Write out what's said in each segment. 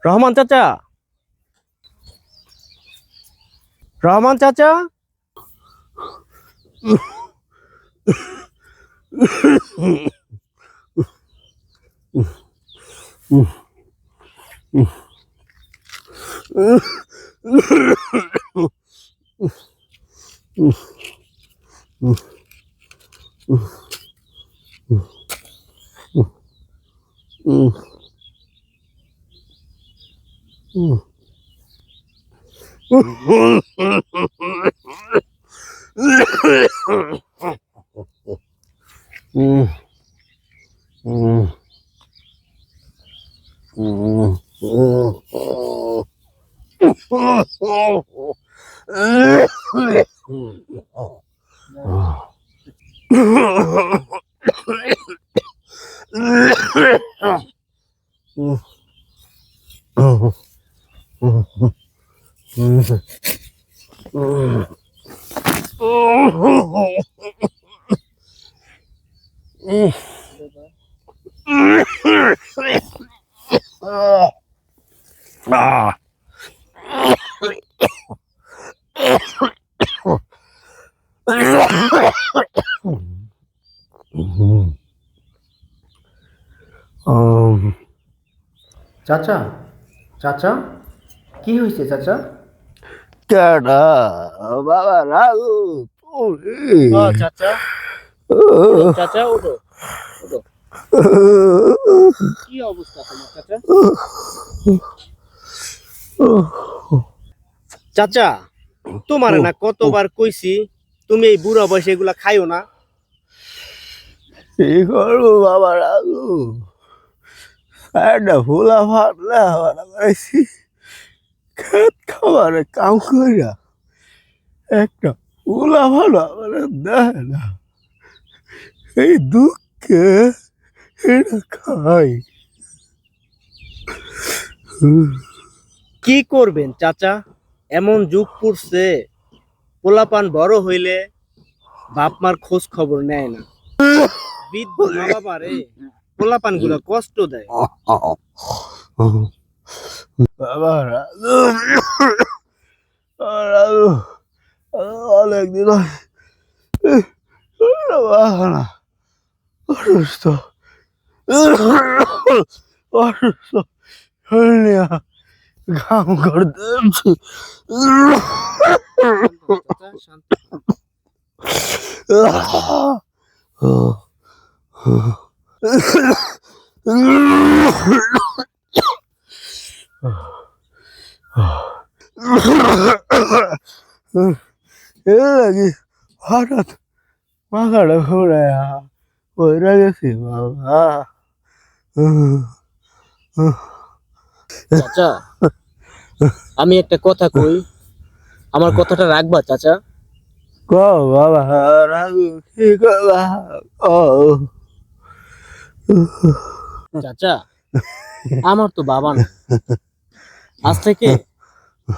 রহমান চাচা, রহমান চাচা, চাচা, চাচা, কি হয়েছে চাচা? টাটা বাবা রাগু চাচা, চাচা ওঠো, ওঠো। কি অবস্থা তোমার চাচা? চাচা, তোমার না কতবার কইছি তুমি এই বুড়া বয়সে এগুলা খাইও না। কি করবো বাবা রাগু, একটা ভোলা ফাটলে করেছি খেত খাবারে কাম করিয়া একটা ভোলা ফাটা মানে দেয় না, এই দুঃখে এটা খাই। কি করবেন চাচা, এমন যুগ পড়ছে, পোলাপান বড় হইলে বাপ মার খোঁজ খবর নেয় না। বৃদ্ধ মা বাবারে পোলাপান গুলা কষ্ট দেয়। বাবা রাগু, রাগু অনেকদিন না অসুস্থ অসুস্থ শরীর ঘাম করতে হঠাৎ মাথাটা ঘুরে পড়ে গেছি বাবা। চাচা, আমি একটা কথা কই, আমার কথাটা রাখবা চাচা? ক বাবা রাগু, কি করবা? চাচা, আমার তো বাবা না, আজ থেকে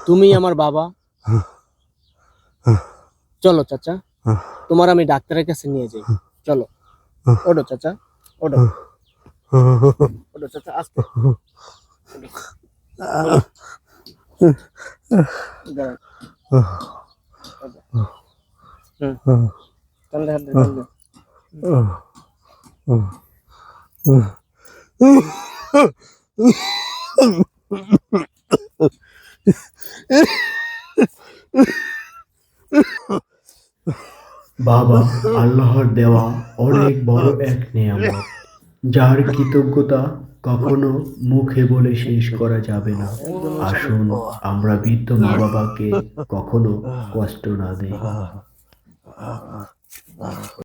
তুমি আমার বাবা। চলো চাচা, তোমার আমি ডাক্তারের কাছে নিয়ে যাই। চলো, ওঠো চাচা, ওঠো, ওঠো চাচা, আস্তে দাঁড়ান। টান দে, হাত দে, টান দে। বাবা আল্লাহর দেওয়া অনেক বড় এক নিয়ামত, যার কৃতজ্ঞতা কখনো মুখে বলে শেষ করা যাবে না। আসুন আমরা বৃদ্ধ মা বাবাকে কখনো কষ্ট না দেই।